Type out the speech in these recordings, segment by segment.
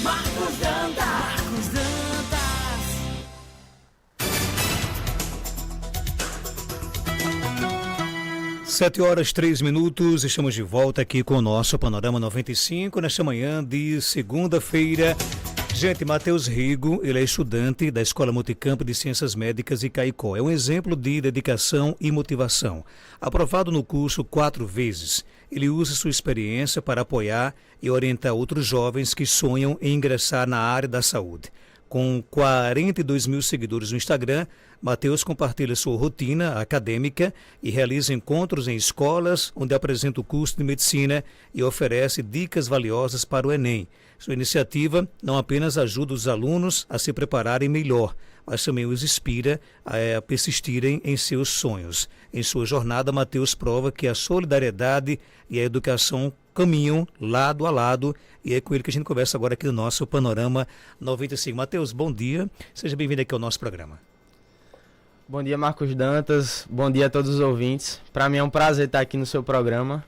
Marcos Dantas. 7h03, estamos de volta aqui com o nosso Panorama 95, nesta manhã de segunda-feira. Gente, Matheus Rigo, ele é estudante da Escola Multicampo de Ciências Médicas de Caicó. É um exemplo de dedicação e motivação. Aprovado no curso 4 vezes, ele usa sua experiência para apoiar e orientar outros jovens que sonham em ingressar na área da saúde. Com 42 mil seguidores no Instagram, Matheus compartilha sua rotina acadêmica e realiza encontros em escolas, onde apresenta o curso de medicina e oferece dicas valiosas para o Enem. Sua iniciativa não apenas ajuda os alunos a se prepararem melhor, mas também os inspira a persistirem em seus sonhos. Em sua jornada, Matheus prova que a solidariedade e a educação caminham lado a lado, e é com ele que a gente conversa agora aqui no nosso Panorama 95. Matheus, bom dia, seja bem-vindo aqui ao nosso programa. Bom dia, Marcos Dantas, bom dia a todos os ouvintes. Para mim é um prazer estar aqui no seu programa,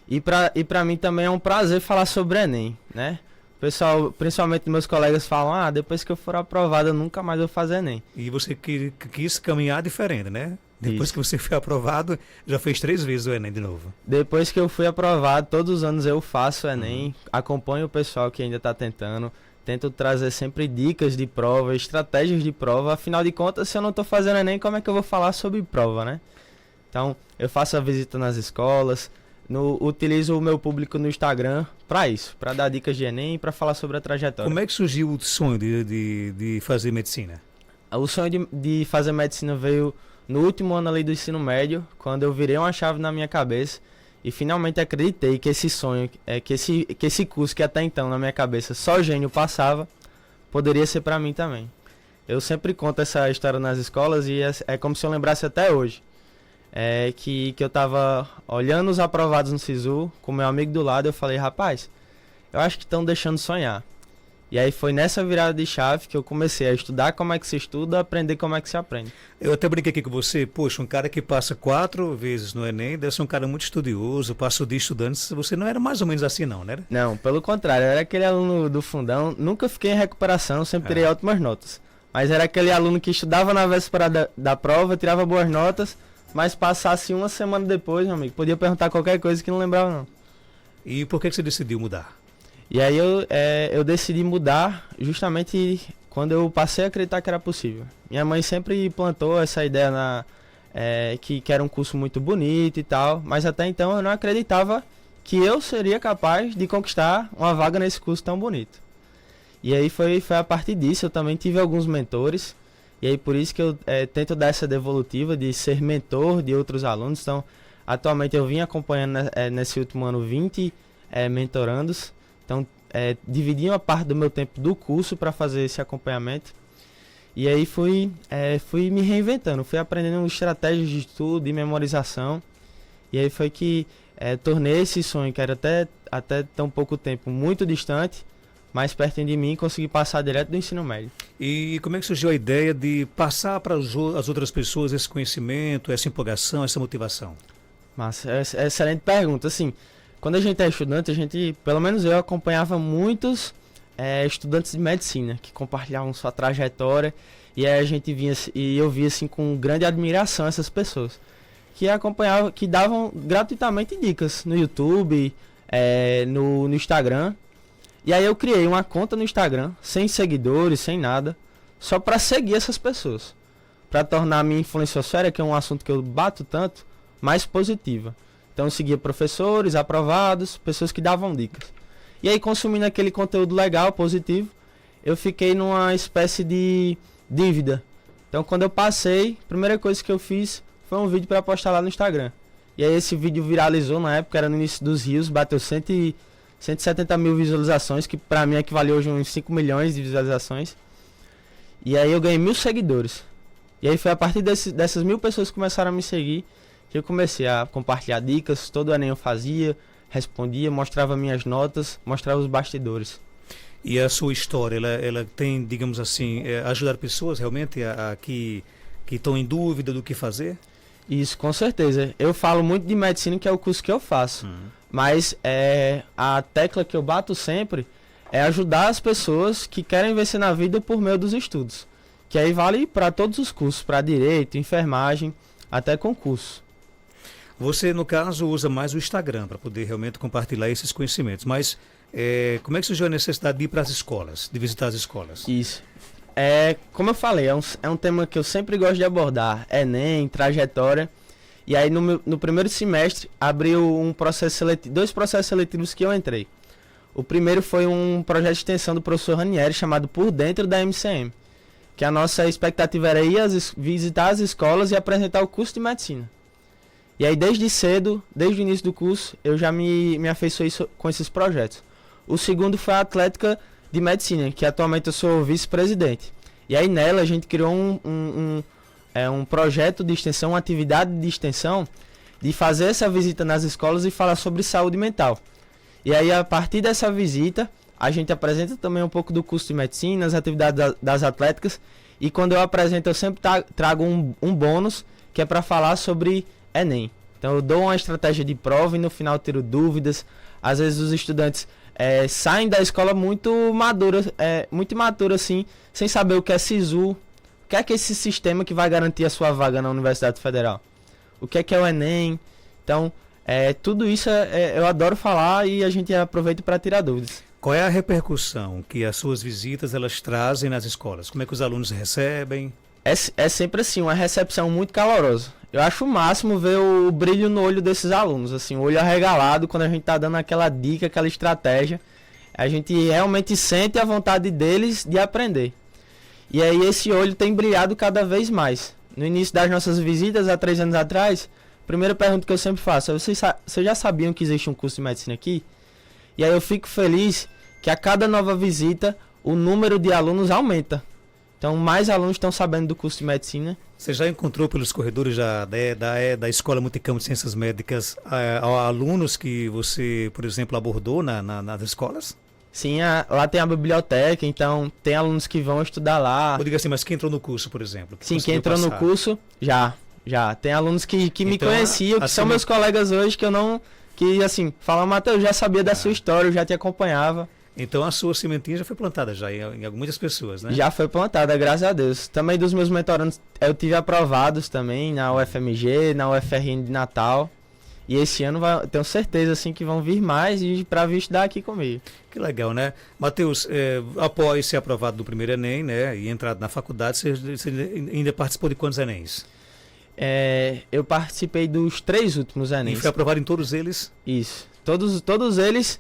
e para mim também é um prazer falar sobre Enem, né? O pessoal, principalmente meus colegas, falam, depois que eu for aprovado eu nunca mais vou fazer Enem. E você quis caminhar diferente, né? Depois Isso. que você foi aprovado, já fez 3 vezes o Enem de novo. Depois que eu fui aprovado, todos os anos eu faço o Enem, acompanho o pessoal que ainda está tentando, tento trazer sempre dicas de prova, estratégias de prova. Afinal de contas, se eu não estou fazendo Enem, como é que eu vou falar sobre prova, né? Então, eu faço a visita nas escolas, utilizo o meu público no Instagram para isso, para dar dicas de Enem e para falar sobre a trajetória. Como é que surgiu o sonho de fazer medicina? O sonho de fazer medicina veio no último ano ali do ensino médio, quando eu virei uma chave na minha cabeça e finalmente acreditei que esse sonho, que esse curso que até então na minha cabeça só gênio passava, poderia ser para mim também. Eu sempre conto essa história nas escolas e é como se eu lembrasse até hoje. Que eu tava olhando os aprovados no SISU, com meu amigo do lado, eu falei, rapaz, eu acho que estão deixando sonhar. E aí foi nessa virada de chave que eu comecei a estudar como é que se estuda, aprender como é que se aprende. Eu até brinquei aqui com você, poxa, um cara que passa 4 vezes no Enem, deve ser um cara muito estudioso, passa o dia estudando, você não era mais ou menos assim não, né? Não, pelo contrário, eu era aquele aluno do fundão, nunca fiquei em recuperação, sempre tirei ótimas notas. Mas era aquele aluno que estudava na véspera da prova, tirava boas notas, mas passasse uma semana depois, meu amigo, podia perguntar qualquer coisa que não lembrava não. E por que você decidiu mudar? E aí eu decidi mudar justamente quando eu passei a acreditar que era possível. Minha mãe sempre plantou essa ideia que era um curso muito bonito e tal, mas até então eu não acreditava que eu seria capaz de conquistar uma vaga nesse curso tão bonito. E aí foi a partir disso, eu também tive alguns mentores, e aí por isso que eu tento dar essa devolutiva de ser mentor de outros alunos. Então, atualmente eu vim acompanhando nesse último ano 20 mentorandos. Então, dividi uma parte do meu tempo do curso para fazer esse acompanhamento. E aí fui me reinventando, fui aprendendo estratégias de estudo e memorização. E aí foi que tornei esse sonho, que era até tão pouco tempo, muito distante, mais perto de mim, e consegui passar direto do ensino médio. E como é que surgiu a ideia de passar para as outras pessoas esse conhecimento, essa empolgação, essa motivação? Massa, excelente pergunta. Assim, quando a gente é estudante, pelo menos eu acompanhava muitos estudantes de medicina que compartilhavam sua trajetória, e aí a gente eu via assim com grande admiração essas pessoas que acompanhavam, que davam gratuitamente dicas no YouTube, no Instagram. E aí eu criei uma conta no Instagram, sem seguidores, sem nada, só para seguir essas pessoas, para tornar a minha influenciosfera, que é um assunto que eu bato tanto, mais positiva. Então eu seguia professores, aprovados, pessoas que davam dicas. E aí, consumindo aquele conteúdo legal, positivo, eu fiquei numa espécie de dívida. Então quando eu passei, a primeira coisa que eu fiz foi um vídeo para postar lá no Instagram. E aí esse vídeo viralizou na época, era no início dos rios, bateu 170 mil visualizações, que para mim equivaleu hoje a uns 5 milhões de visualizações. E aí eu ganhei 1.000 seguidores. E aí foi a partir dessas 1.000 pessoas que começaram a me seguir que eu comecei a compartilhar dicas. Todo Enem eu fazia, respondia, mostrava minhas notas, mostrava os bastidores. E a sua história, ela tem, digamos assim, ajudar pessoas realmente que estão em dúvida do que fazer? Isso, com certeza. Eu falo muito de medicina, que é o curso que eu faço. Mas a tecla que eu bato sempre é ajudar as pessoas que querem vencer na vida por meio dos estudos. Que aí vale para todos os cursos, para direito, enfermagem, até concurso. Você, no caso, usa mais o Instagram para poder realmente compartilhar esses conhecimentos. Mas como é que surgiu a necessidade de ir para as escolas, de visitar as escolas? Isso. Como eu falei, é um tema que eu sempre gosto de abordar. Enem, trajetória. E aí no primeiro semestre abriu um processo seletivo, 2 processos seletivos que eu entrei. O primeiro foi um projeto de extensão do professor Ranieri chamado Por Dentro da MCM. Que a nossa expectativa era ir visitar as escolas e apresentar o curso de medicina. E aí desde cedo, desde o início do curso, eu já me afeiçoei com esses projetos. O segundo foi a Atlética de Medicina, que atualmente eu sou vice-presidente. E aí nela a gente criou um projeto de extensão, uma atividade de extensão, de fazer essa visita nas escolas e falar sobre saúde mental. E aí a partir dessa visita, a gente apresenta também um pouco do curso de medicina, as atividades das atléticas. E quando eu apresento, eu sempre trago um bônus, que é para falar sobre Enem. Então eu dou uma estratégia de prova e no final tiro dúvidas. Às vezes os estudantes saem da escola muito maduros assim, sem saber o que é SISU, o que é esse sistema que vai garantir a sua vaga na Universidade Federal, o que é o Enem. Então, tudo isso eu adoro falar e a gente aproveita para tirar dúvidas. Qual é a repercussão que as suas visitas elas trazem nas escolas? Como é que os alunos recebem? É sempre assim, uma recepção muito calorosa. Eu acho o máximo ver o brilho no olho desses alunos, assim, o olho arregalado quando a gente tá dando aquela dica, aquela estratégia. A gente realmente sente a vontade deles de aprender. E aí esse olho tem brilhado cada vez mais. No início das nossas visitas, há 3 anos atrás, a primeira pergunta que eu sempre faço é: vocês já sabiam que existe um curso de medicina aqui? E aí eu fico feliz que a cada nova visita, o número de alunos aumenta. Então, mais alunos estão sabendo do curso de medicina. Você já encontrou pelos corredores da Escola Multicampo de Ciências Médicas alunos que você, por exemplo, abordou nas escolas? Sim, lá tem a biblioteca, então tem alunos que vão estudar lá. Eu digo assim, mas quem entrou no curso, por exemplo? Sim, quem entrou no curso, já. Tem alunos que me então, conheciam, que assim, são meus colegas hoje, que assim, falam: Matheus, eu já sabia da sua história, eu já te acompanhava. Então a sua sementinha já foi plantada já em muitas pessoas, né? Já foi plantada, graças a Deus. Também dos meus mentorandos, eu tive aprovados também na UFMG, na UFRN de Natal. E esse ano tenho certeza assim que vão vir mais para vir estudar aqui comigo. Que legal, né? Matheus, após ser aprovado do primeiro Enem, né, e entrado na faculdade, você ainda participou de quantos Enems? Eu participei dos 3 últimos Enems. E foi aprovado em todos eles? Isso. Todos eles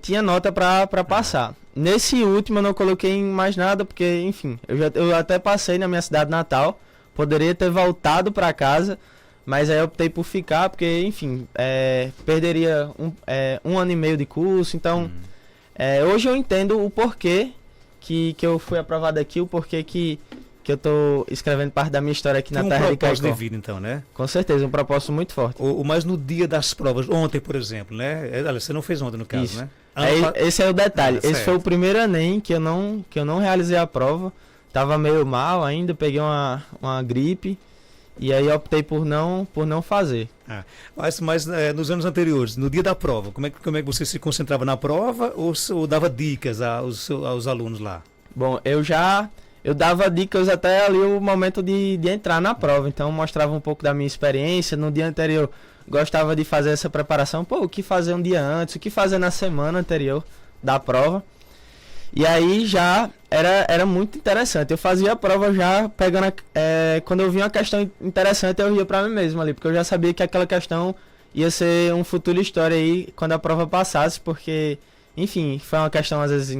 tinha nota para passar. Nesse último eu não coloquei mais nada, porque, enfim, eu até passei na minha cidade natal. Poderia ter voltado para casa, mas aí eu optei por ficar, porque, enfim, perderia um ano e meio de curso. Então, hoje eu entendo o porquê que eu fui aprovado aqui, o porquê que eu tô escrevendo parte da minha história aqui na terra de Caicó. Um propósito de vida, então, né? Com certeza, um propósito muito forte. Mas no dia das provas, ontem, por exemplo, né? Você não fez ontem, no caso, isso, né? Esse é o detalhe. Esse certo. foi o primeiro Enem que eu não realizei a prova. Tava meio mal ainda, peguei uma gripe. E aí optei por não fazer. Mas nos anos anteriores, no dia da prova, como é que você se concentrava na prova ou dava dicas aos alunos lá? Bom, eu dava dicas até ali o momento de entrar na prova. Então mostrava um pouco da minha experiência. No dia anterior gostava de fazer essa preparação. O que fazer um dia antes, o que fazer na semana anterior da prova. E aí já era muito interessante. Eu fazia a prova já pegando... quando eu via uma questão interessante, eu ia para mim mesmo ali. Porque eu já sabia que aquela questão ia ser um futuro história aí quando a prova passasse. Porque, enfim, foi uma questão às vezes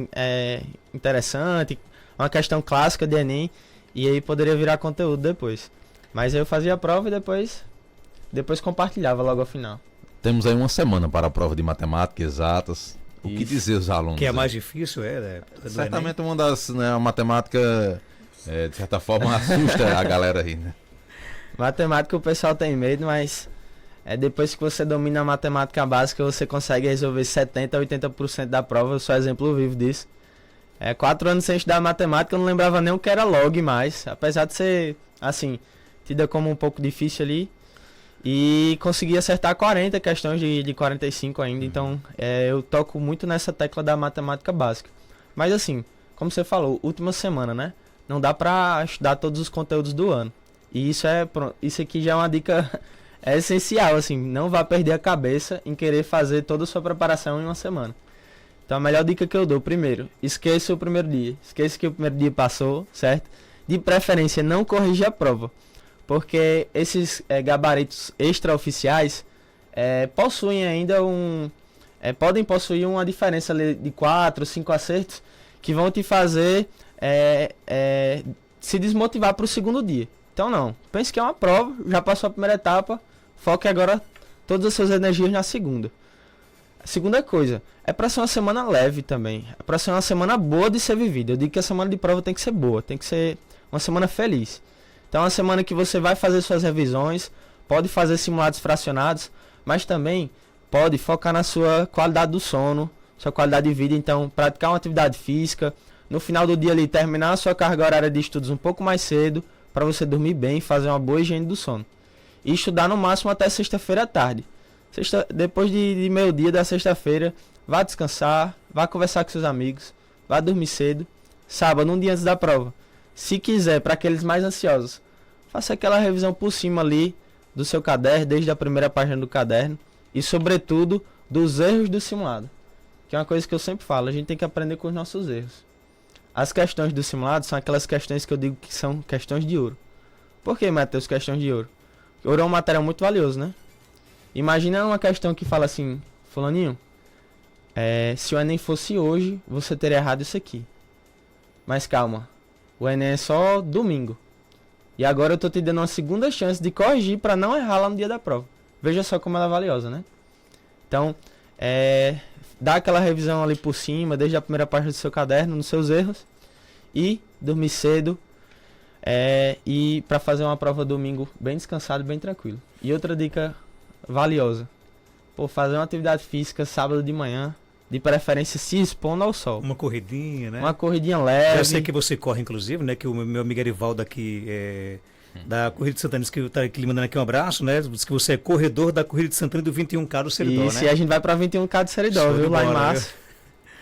interessante, uma questão clássica de Enem. E aí poderia virar conteúdo depois. Mas eu fazia a prova e depois compartilhava logo ao final. Temos aí uma semana para a prova de matemática, exatas. O que dizer aos alunos? Que é mais difícil, certamente uma das, né, a matemática, de certa forma, assusta a galera aí, né? Matemática o pessoal tem medo, mas depois que você domina a matemática básica, você consegue resolver 70% a 80% da prova. Eu sou exemplo vivo disso. 4 anos sem estudar matemática, eu não lembrava nem o que era log mais. Apesar de ser, assim, tida como um pouco difícil ali. E consegui acertar 40 questões de 45 ainda. Então, eu toco muito nessa tecla da matemática básica. Mas assim, como você falou, última semana, né? Não dá pra estudar todos os conteúdos do ano. E isso aqui já é uma dica essencial, assim, não vá perder a cabeça em querer fazer toda a sua preparação em uma semana. Então a melhor dica que eu dou, primeiro, esqueça o primeiro dia. Esqueça que o primeiro dia passou, certo? De preferência, não corrija a prova. Porque esses gabaritos extraoficiais possuem ainda podem possuir uma diferença ali de 4, 5 acertos que vão te fazer se desmotivar para o segundo dia. Então não, pense que é uma prova, já passou a primeira etapa, foque agora todas as suas energias na segunda. A segunda coisa, é para ser uma semana leve também, é para ser uma semana boa de ser vivida. Eu digo que a semana de prova tem que ser boa, tem que ser uma semana feliz. Então é uma semana que você vai fazer suas revisões, pode fazer simulados fracionados, mas também pode focar na sua qualidade do sono, sua qualidade de vida. Então praticar uma atividade física, no final do dia ali terminar a sua carga horária de estudos um pouco mais cedo, para você dormir bem e fazer uma boa higiene do sono. E estudar no máximo até sexta-feira à tarde. Depois de meio-dia da sexta-feira, vá descansar, vá conversar com seus amigos, vá dormir cedo. Sábado, um dia antes da prova, se quiser, para aqueles mais ansiosos, faça aquela revisão por cima ali do seu caderno, desde a primeira página do caderno. E sobretudo, dos erros do simulado. Que é uma coisa que eu sempre falo, a gente tem que aprender com os nossos erros. As questões do simulado são aquelas questões que eu digo que são questões de ouro. Por que, Matheus, questões de ouro? Ouro é um material muito valioso, né? Imagina uma questão que fala assim, fulaninho, se o Enem fosse hoje, você teria errado isso aqui. Mas calma, o Enem é só domingo. E agora eu tô te dando uma segunda chance de corrigir para não errar lá no dia da prova. Veja só como ela é valiosa, né? Então, dá aquela revisão ali por cima, desde a primeira página do seu caderno, nos seus erros. E dormir cedo. E para fazer uma prova domingo bem descansado, bem tranquilo. E outra dica valiosa. Fazer uma atividade física sábado de manhã. De preferência se expondo ao sol. Uma corridinha, né? Uma corridinha leve. Eu sei que você corre, inclusive, né? Que o meu amigo Arivaldo aqui da Corrida de Santana, que está aqui lhe mandando aqui um abraço, né? Diz que você é corredor da Corrida de Santana do 21K do Seridó, Isso, né? e a gente vai para 21K do Seridó, viu? Lá em março.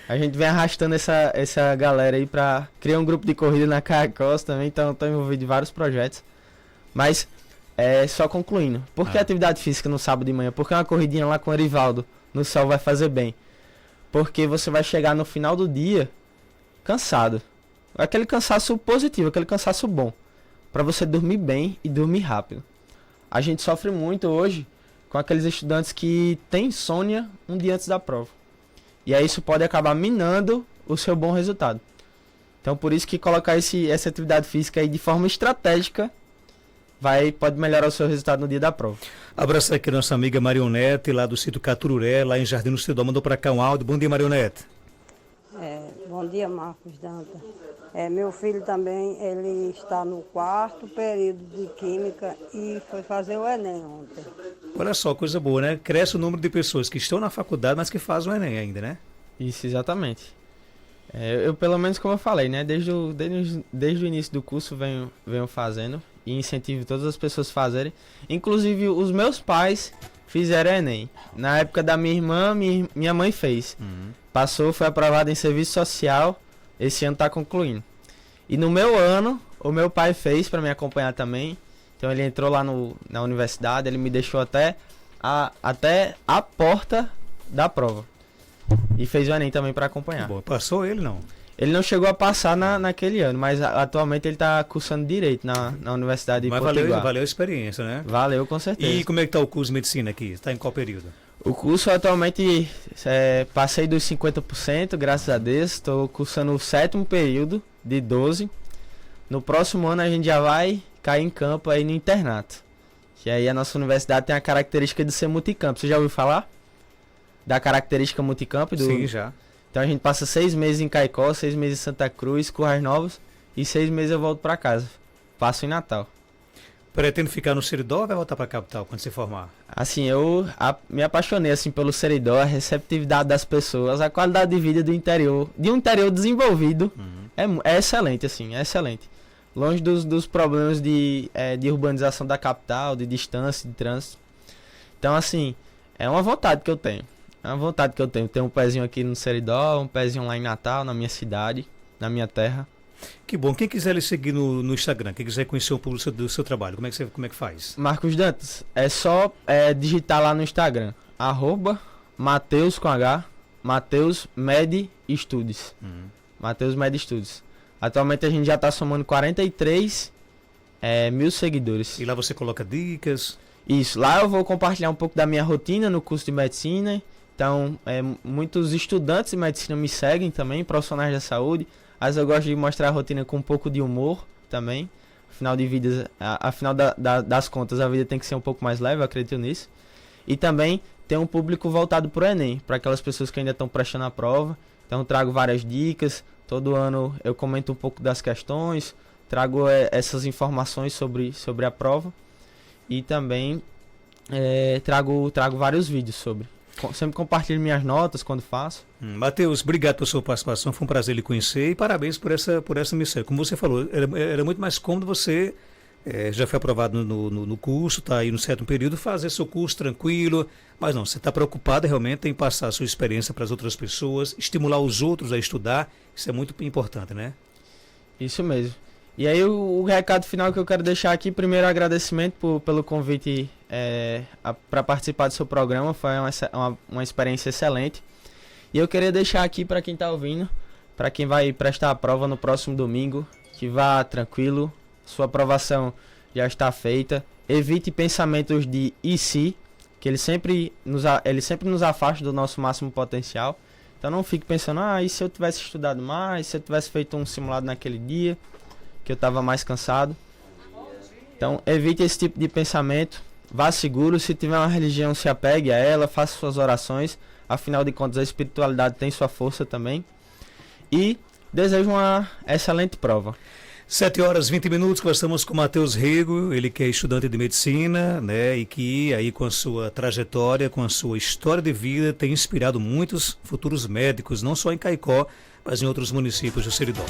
A gente vem arrastando essa galera aí para criar um grupo de corrida na Caracós também, então estou envolvido em vários projetos. Mas, só concluindo, por que atividade física no sábado de manhã? Porque uma corridinha lá com o Arivaldo no sol vai fazer bem? Porque você vai chegar no final do dia cansado. Aquele cansaço positivo, aquele cansaço bom. Para você dormir bem e dormir rápido. A gente sofre muito hoje com aqueles estudantes que têm insônia um dia antes da prova. E aí isso pode acabar minando o seu bom resultado. Então por isso que colocar essa atividade física aí de forma estratégica pode melhorar o seu resultado no dia da prova. Abraço aqui a nossa amiga Marionete, lá do sítio Catururé, lá em Jardim do Seridó. Mandou para cá um áudio. Bom dia, Marionete. Bom dia, Marcos Danta. Meu filho também, ele está no 4º período de Química e foi fazer o Enem ontem. Olha só, coisa boa, né? Cresce o número de pessoas que estão na faculdade, mas que fazem o Enem ainda, né? Isso, exatamente. Eu, pelo menos como eu falei, né? Desde o início do curso venho fazendo e incentivo todas as pessoas a fazerem. Inclusive os meus pais fizeram Enem. Na época da minha irmã, minha mãe fez. Passou, foi aprovado em serviço social. Esse ano está concluindo. E no meu ano, o meu pai fez para me acompanhar também. Então ele entrou lá na universidade, ele me deixou até a porta da prova. E fez o Enem também para acompanhar. Boa. Passou ele, não? Ele não chegou a passar naquele ano, mas atualmente ele está cursando Direito na Universidade de Potiguar. Mas valeu a experiência, né? Valeu, com certeza. E como é que está o curso de Medicina aqui? Está em qual período? O curso atualmente, passei dos 50%, graças a Deus. Estou cursando o 7º período de 12. No próximo ano a gente já vai cair em campo aí no internato. Que aí a nossa universidade tem a característica de ser multicampo. Você já ouviu falar da característica multicampo? Sim, já. Então a gente passa 6 meses em Caicó, 6 meses em Santa Cruz, Currais Novos. E 6 meses eu volto para casa. Passo em Natal. Pretende ficar no Seridó ou vai voltar para a capital quando se formar? Assim, eu me apaixonei assim, pelo Seridó, a receptividade das pessoas, a qualidade de vida do interior, de um interior desenvolvido, é excelente, assim, é excelente. Longe dos problemas de urbanização da capital, de distância, de trânsito. Então, assim, é uma vontade que eu tenho. É uma vontade que eu tenho. Tenho um pezinho aqui no Seridó, um pezinho lá em Natal, na minha cidade, na minha terra. Que bom. Quem quiser lhe seguir no Instagram, quem quiser conhecer um pouco do seu trabalho, como é que faz? Marcos Dantas, é só digitar lá no Instagram, @Mateus com H, Mateus Med Studies. Mateus Med Studies. Atualmente a gente já está somando 43 mil seguidores. E lá você coloca dicas? Isso, lá eu vou compartilhar um pouco da minha rotina no curso de medicina. Então, muitos estudantes de medicina me seguem também, profissionais da saúde. Mas eu gosto de mostrar a rotina com um pouco de humor também. Afinal das contas, a vida tem que ser um pouco mais leve, eu acredito nisso. E também tem um público voltado para o Enem, para aquelas pessoas que ainda estão prestando a prova. Então, trago várias dicas. Todo ano eu comento um pouco das questões, trago essas informações sobre a prova. E também trago vários vídeos sobre. Sempre compartilho minhas notas quando faço. Mateus, obrigado pela sua participação, foi um prazer lhe conhecer e parabéns por essa missão. Como você falou, era muito mais cômodo você, já foi aprovado no curso, está aí no certo período, fazer seu curso tranquilo, mas não, você está preocupado realmente em passar a sua experiência para as outras pessoas, estimular os outros a estudar, isso é muito importante, né? Isso mesmo. E aí o recado final que eu quero deixar aqui, primeiro agradecimento pelo convite para participar do seu programa, foi uma experiência excelente. E eu queria deixar aqui para quem está ouvindo, para quem vai prestar a prova no próximo domingo, que vá tranquilo, sua aprovação já está feita. Evite pensamentos de e se, que ele sempre nos afasta do nosso máximo potencial. Então não fique pensando, e se eu tivesse estudado mais, se eu tivesse feito um simulado naquele dia, que eu estava mais cansado. Então evite esse tipo de pensamento, vá seguro, se tiver uma religião se apegue a ela, faça suas orações, afinal de contas a espiritualidade tem sua força também. E desejo uma excelente prova. 7h20, conversamos com o Mateus Rego, ele que é estudante de medicina, né, e que aí com a sua trajetória, com a sua história de vida, tem inspirado muitos futuros médicos, não só em Caicó, mas em outros municípios do Seridó.